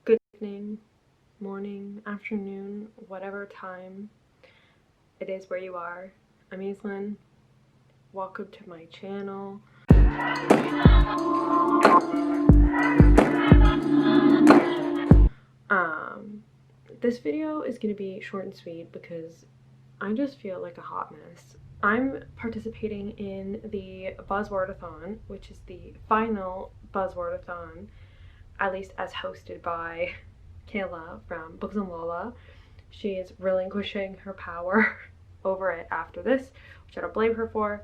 Good evening, morning, afternoon, whatever time it is where you are. I'm Aislinn. Welcome to my channel. This video is going to be short and sweet because I just feel like a hot mess. I'm participating in the Buzzwordathon, which is the final Buzzwordathon, at least as hosted by Kayla from Books and Lola. She is relinquishing her power over it after this, which I don't blame her for.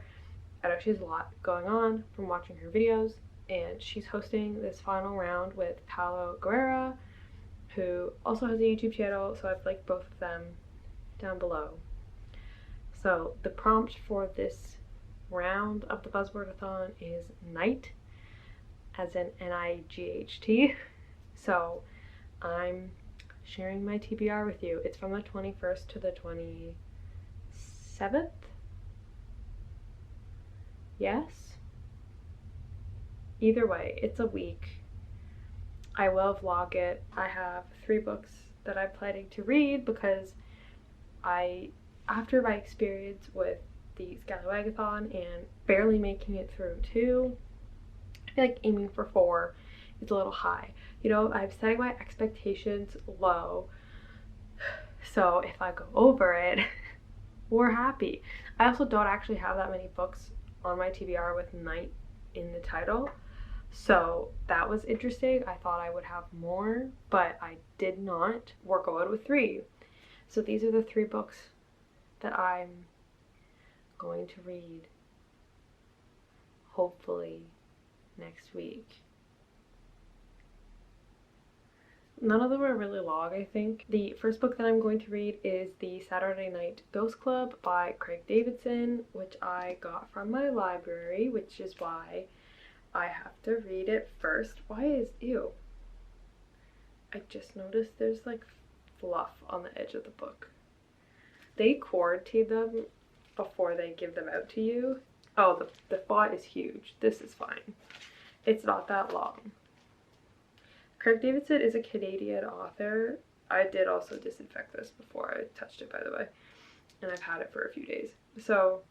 I know she has a lot going on from watching her videos, and she's hosting this final round with Paolo Guerra, who also has a YouTube channel, so I've linked both of them down below. So the prompt for this round of the Buzzwordathon is night, as in N-I-G-H-T. So I'm sharing my TBR with you. It's from the 21st to the 27th. Yes? Either way, it's a week. I will vlog it. I have 3 books that I'm planning to read because after my experience with the StoryGraph and barely making it through 2, I feel like aiming for 4 is a little high. You know, I'm setting my expectations low, so if I go over it, we're happy. I also don't actually have that many books on my TBR with night in the title, so that was interesting. I thought I would have more, but I did not. We're going with 3. So these are the 3 books that I'm going to read, hopefully next week. None of them are really long, I think. The first book that I'm going to read is The Saturday Night Ghost Club by Craig Davidson, which I got from my library, which is why I have to read it first. Ew. I just noticed there's like fluff on the edge of the book. They quarantine them before they give them out to you. Oh, the font is huge. This is fine. It's not that long. Craig Davidson is a Canadian author. I did also disinfect this before I touched it, by the way, and I've had it for a few days. So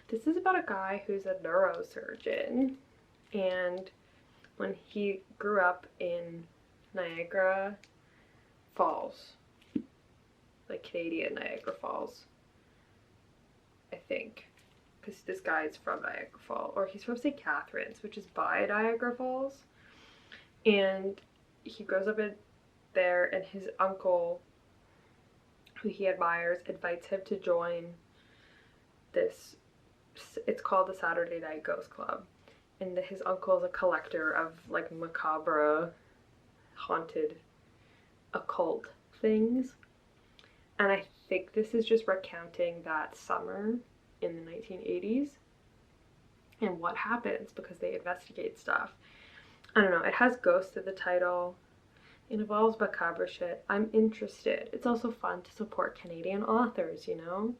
this is about a guy who's a neurosurgeon, and when he grew up in Niagara Falls, like Canadian Niagara Falls, I think, because this guy is from Niagara Falls, or he's from St. Catharines, which is by Niagara Falls, and he grows up in there, and his uncle, who he admires, invites him to join this, it's called the Saturday Night Ghost Club, and his uncle is a collector of like macabre, haunted, occult things, and I think this is just recounting that summer in the 1980s and what happens because they investigate stuff. I don't know, it has ghosts in the title. It involves macabre shit. I'm interested. It's also fun to support Canadian authors, you know?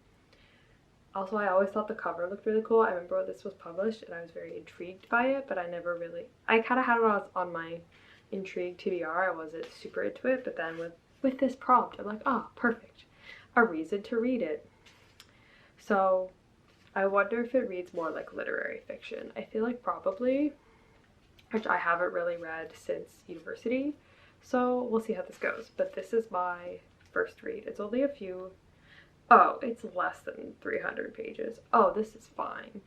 Also, I always thought the cover looked really cool. I remember when this was published and I was very intrigued by it, but I kind of had it on my intrigue TBR. I wasn't super into it, but then with this prompt, I'm like, oh, perfect. A reason to read it. So I wonder if it reads more like literary fiction. I feel like probably, which I haven't really read since university, so we'll see how this goes. But this is my first read. It's only a few, oh, it's less than 300 pages. Oh, this is fine.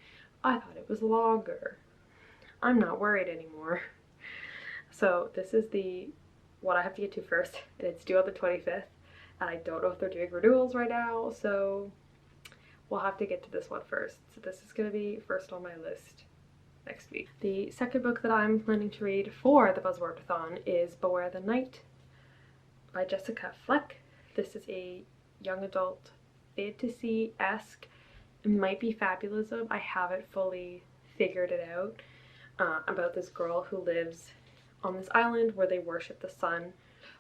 I thought it was longer. I'm not worried anymore. So this is what I have to get to first, and it's due on the 25th, and I don't know if they're doing renewals right now, so we'll have to get to this one first. So this is going to be first on my list next week. The second book that I'm planning to read for the Buzzwordathon is Beware the Night by Jessica Fleck. This is a young adult fantasy-esque, it might be fabulism, I haven't fully figured it out, about this girl who lives on this island where they worship the sun.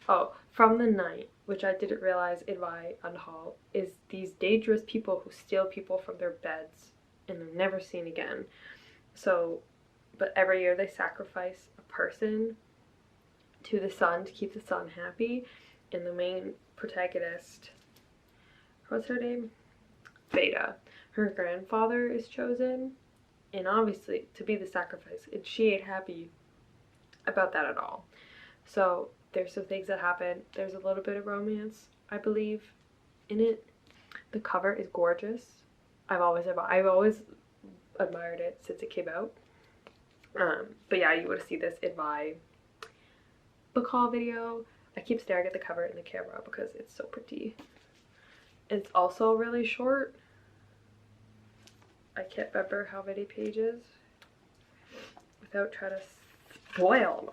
Oh, from the night, which I didn't realize in my unhaul, is these dangerous people who steal people from their beds and they're never seen again. So, but every year they sacrifice a person to the sun to keep the sun happy. And the main protagonist, what's her name? Beta. Her grandfather is chosen, and obviously to be the sacrifice, and she ain't happy about that at all. So there's some things that happen. There's a little bit of romance, I believe, in it. The cover is gorgeous. I've always admired it since it came out. But yeah, you would see this in my book haul video. I keep staring at the cover in the camera because it's so pretty. It's also really short. I can't remember how many pages without trying to spoil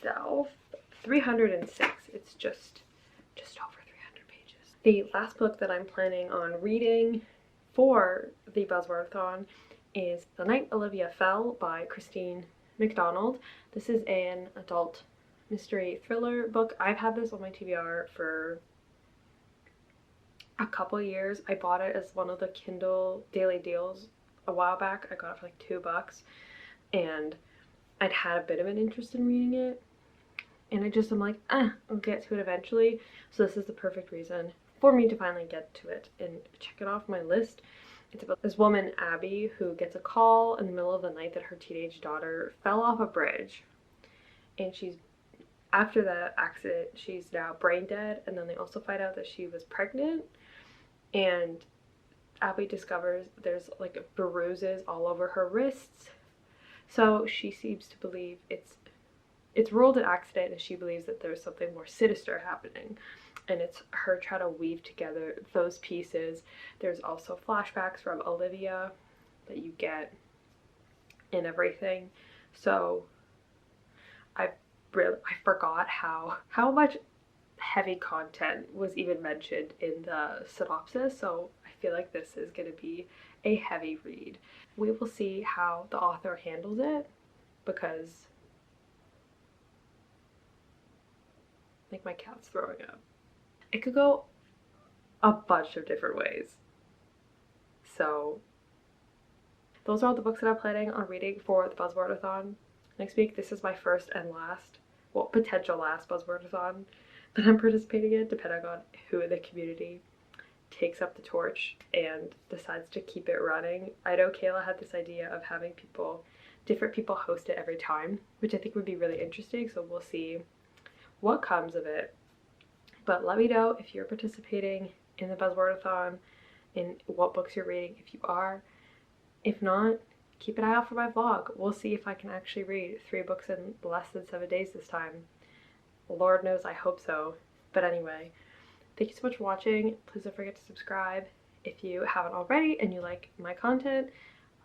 myself. 306. It's just over 300 pages. The last book that I'm planning on reading for the Buzzwordathon is The Night Olivia Fell by Christine McDonald. This is an adult mystery thriller book. I've had this on my TBR for a couple years. I bought it as one of the Kindle daily deals a while back. I got it for like $2, and I'd had a bit of an interest in reading it, and I'm like, I'll get to it eventually. So this is the perfect reason for me to finally get to it and check it off my list. It's about this woman, Abby, who gets a call in the middle of the night that her teenage daughter fell off a bridge, and after that accident, she's now brain dead, and then they also find out that she was pregnant, and Abby discovers there's like bruises all over her wrists. So she seems to believe it's ruled an accident, and she believes that there's something more sinister happening. And it's her trying to weave together those pieces. There's also flashbacks from Olivia that you get and everything. So I forgot how much heavy content was even mentioned in the synopsis, so I feel like this is going to be a heavy read. We will see how the author handles it, because I think my cat's throwing up. It could go a bunch of different ways. So those are all the books that I'm planning on reading for the Buzzwordathon. Next week, this is my first and last, well, potential last Buzzwordathon that I'm participating in, depending on who in the community takes up the torch and decides to keep it running. I know Kayla had this idea of having different people host it every time, which I think would be really interesting, so we'll see what comes of it. But let me know if you're participating in the Buzzwordathon and what books you're reading if you are. If not, keep an eye out for my vlog. We'll see if I can actually read 3 books in less than 7 days this time. Lord knows I hope so. But anyway, thank you so much for watching. Please don't forget to subscribe if you haven't already and you like my content.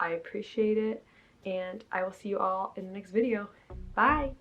I appreciate it, and I will see you all in the next video. Bye!